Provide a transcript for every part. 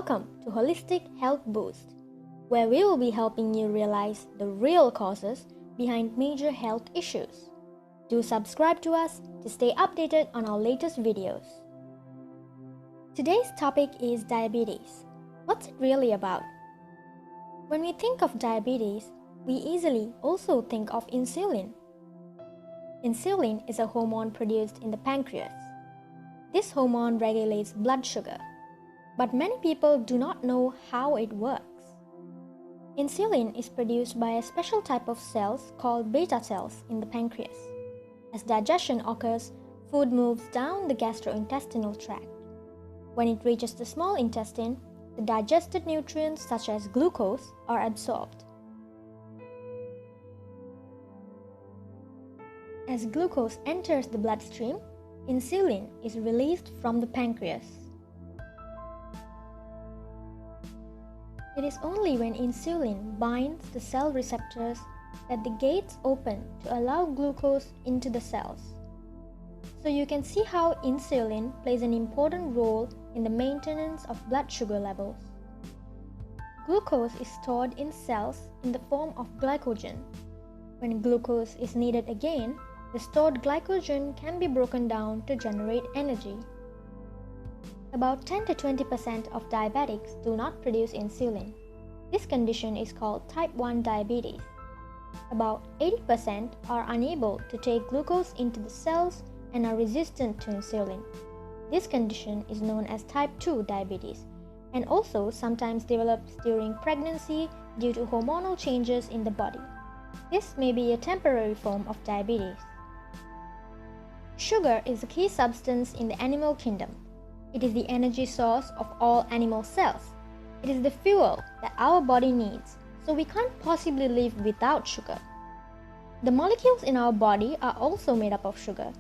Welcome to Holistic Health Boost, where we will be helping you realize the real causes behind major health issues. Do subscribe to us to stay updated on our latest videos. Today's topic is diabetes. What's it really about? When we think of diabetes, we easily also think of insulin. Insulin is a hormone produced in the pancreas. This hormone regulates blood sugar, but many people do not know how it works. Insulin is produced by a special type of cells called beta cells in the pancreas. As digestion occurs, food moves down the gastrointestinal tract. When it reaches the small intestine, the digested nutrients such as glucose are absorbed. As glucose enters the bloodstream, insulin is released from the pancreas. It is only when insulin binds the cell receptors that the gates open to allow glucose into the cells. So you can see how insulin plays an important role in the maintenance of blood sugar levels. Glucose is stored in cells in the form of glycogen. When glucose is needed again, the stored glycogen can be broken down to generate energy. About 10 to 20% of diabetics do not produce insulin. This condition is called type 1 diabetes. About 80% are unable to take glucose into the cells and are resistant to insulin. This condition is known as type 2 diabetes and also sometimes develops during pregnancy due to hormonal changes in the body. This may be a temporary form of diabetes. Sugar is a key substance in the animal kingdom. It is the energy source of all animal cells. It is the fuel that our body needs, so we can't possibly live without sugar. The molecules in our body are also made up of sugar,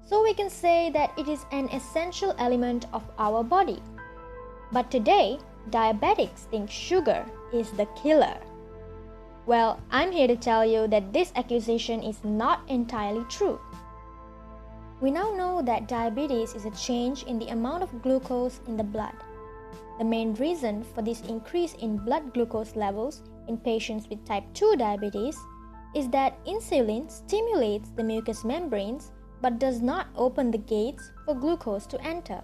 so we can say that it is an essential element of our body. But today, diabetics think sugar is the killer. Well, I'm here to tell you that this accusation is not entirely true. We now know that diabetes is a change in the amount of glucose in the blood. The main reason for this increase in blood glucose levels in patients with type 2 diabetes is that insulin stimulates the mucous membranes but does not open the gates for glucose to enter.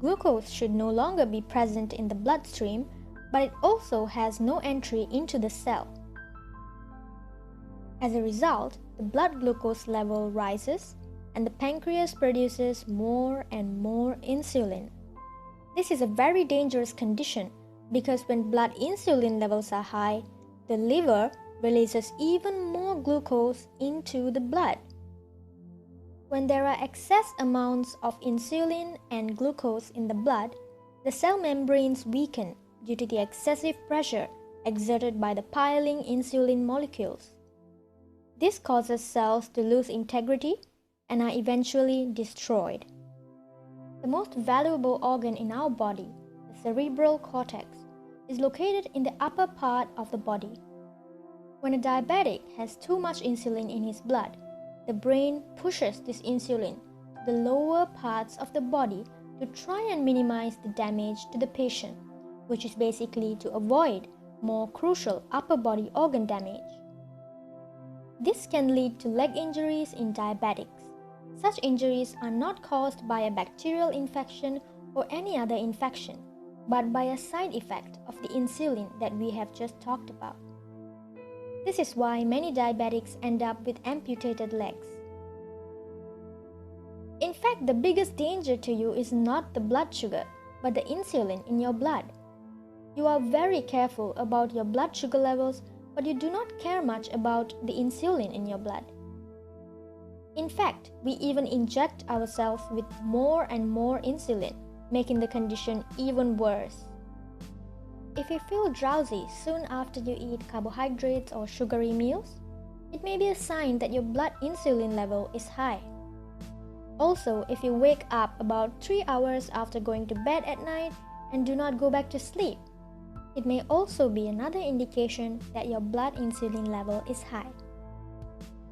Glucose should no longer be present in the bloodstream, but it also has no entry into the cell. As a result, the blood glucose level rises and the pancreas produces more and more insulin. This is a very dangerous condition because when blood insulin levels are high, the liver releases even more glucose into the blood. When there are excess amounts of insulin and glucose in the blood, the cell membranes weaken due to the excessive pressure exerted by the piling insulin molecules. This causes cells to lose integrity and are eventually destroyed. The most valuable organ in our body, the cerebral cortex, is located in the upper part of the body. When a diabetic has too much insulin in his blood, the brain pushes this insulin to the lower parts of the body to try and minimize the damage to the patient, which is basically to avoid more crucial upper body organ damage. This can lead to leg injuries in diabetics. Such injuries are not caused by a bacterial infection or any other infection, but by a side effect of the insulin that we have just talked about. This is why many diabetics end up with amputated legs. In fact, the biggest danger to you is not the blood sugar, but the insulin in your blood. You are very careful about your blood sugar levels, but you do not care much about the insulin in your blood. In fact, we even inject ourselves with more and more insulin, making the condition even worse. If you feel drowsy soon after you eat carbohydrates or sugary meals, it may be a sign that your blood insulin level is high. Also, if you wake up about 3 hours after going to bed at night and do not go back to sleep, it may also be another indication that your blood insulin level is high.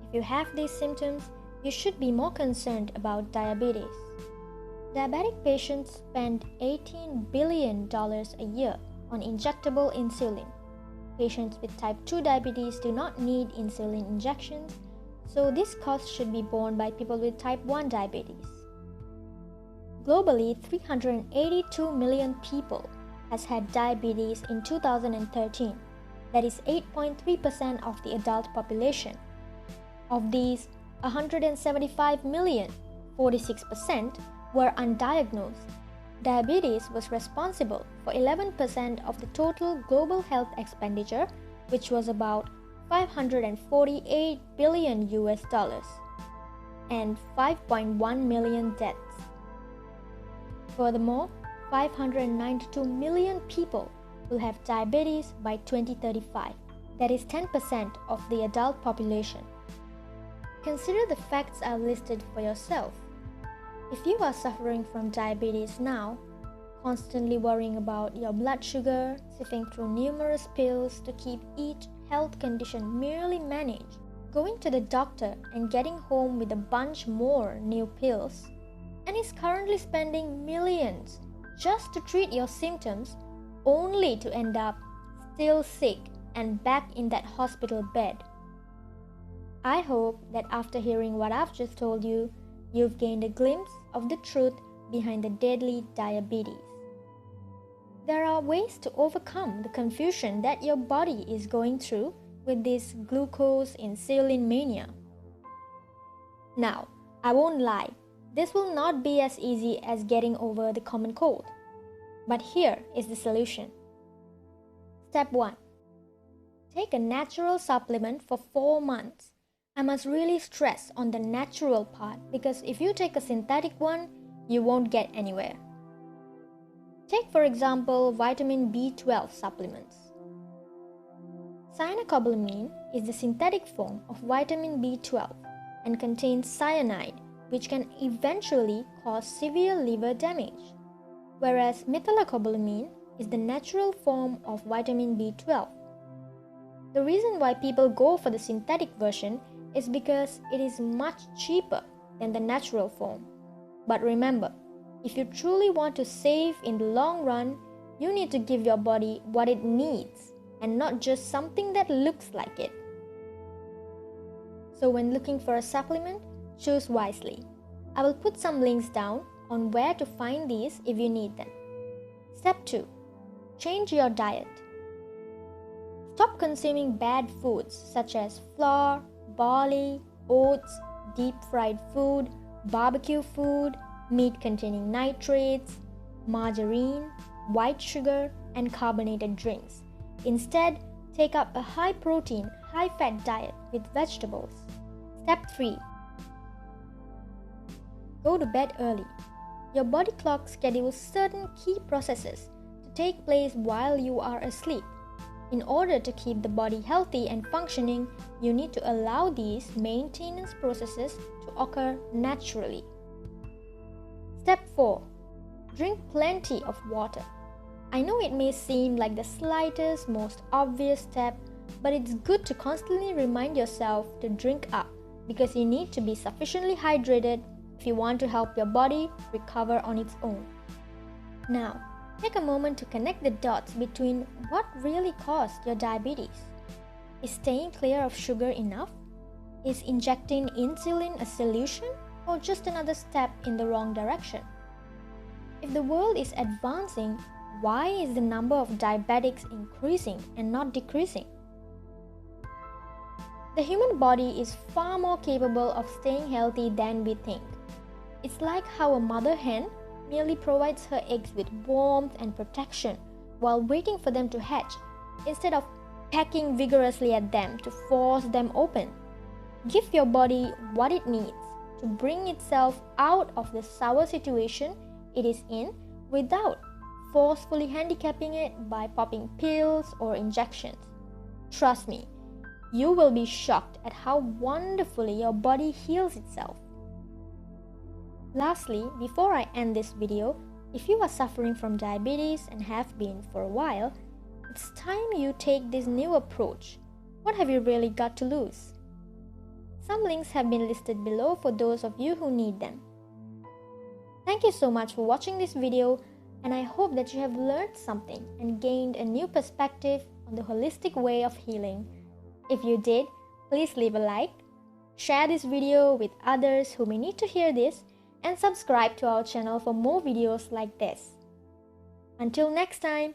If you have these symptoms, you should be more concerned about diabetes. Diabetic patients spend $18 billion a year on injectable insulin. Patients with type 2 diabetes do not need insulin injections, so this cost should be borne by people with type 1 diabetes. Globally, 382 million people has had diabetes in 2013. That is 8.3% of the adult population. Of these, 175 million, 46%, were undiagnosed. Diabetes was responsible for 11% of the total global health expenditure, which was about $548 billion and 5.1 million deaths. Furthermore, 592 million people will have diabetes by 2035. That is 10% of the adult population. Consider the facts I've listed for yourself. If you are suffering from diabetes now, constantly worrying about your blood sugar, sifting through numerous pills to keep each health condition merely managed, going to the doctor and getting home with a bunch more new pills, and is currently spending millions just to treat your symptoms, only to end up still sick and back in that hospital bed. I hope that after hearing what I've just told you, you've gained a glimpse of the truth behind the deadly diabetes. There are ways to overcome the confusion that your body is going through with this glucose insulin mania. Now, I won't lie, this will not be as easy as getting over the common cold. But here is the solution. Step 1. Take a natural supplement for 4 months. I must really stress on the natural part, because if you take a synthetic one, you won't get anywhere. Take for example vitamin B12 supplements. Cyanocobalamin is the synthetic form of vitamin B12 and contains cyanide, which can eventually cause severe liver damage, whereas methylcobalamin is the natural form of vitamin B12. The reason why people go for the synthetic version is because it is much cheaper than the natural form. But remember, if you truly want to save in the long run, you need to give your body what it needs and not just something that looks like it. So when looking for a supplement, choose wisely. I will put some links down on where to find these if you need them. Step 2. Change your diet. Stop consuming bad foods such as flour, barley, oats, deep-fried food, barbecue food, meat containing nitrates, margarine, white sugar, and carbonated drinks. Instead, take up a high-protein, high-fat diet with vegetables. Step 3. Go to bed early. Your body clock schedules certain key processes to take place while you are asleep. In order to keep the body healthy and functioning, you need to allow these maintenance processes to occur naturally. Step 4. Drink plenty of water. I know it may seem like the slightest, most obvious step, but it's good to constantly remind yourself to drink up, because you need to be sufficiently hydrated if you want to help your body recover on its own. Now, take a moment to connect the dots between what really caused your diabetes. Is staying clear of sugar enough? Is injecting insulin a solution, or just another step in the wrong direction? If the world is advancing, why is the number of diabetics increasing and not decreasing? The human body is far more capable of staying healthy than we think. It's like how a mother hen merely provides her eggs with warmth and protection while waiting for them to hatch, instead of pecking vigorously at them to force them open. Give your body what it needs to bring itself out of the sour situation it is in without forcefully handicapping it by popping pills or injections. Trust me, you will be shocked at how wonderfully your body heals itself. Lastly, before I end this video, if you are suffering from diabetes and have been for a while, it's time you take this new approach. What have you really got to lose? Some links have been listed below for those of you who need them. Thank you so much for watching this video, and I hope that you have learned something and gained a new perspective on the holistic way of healing. If you did, please leave a like, share this video with others who may need to hear this, and subscribe to our channel for more videos like this. Until next time!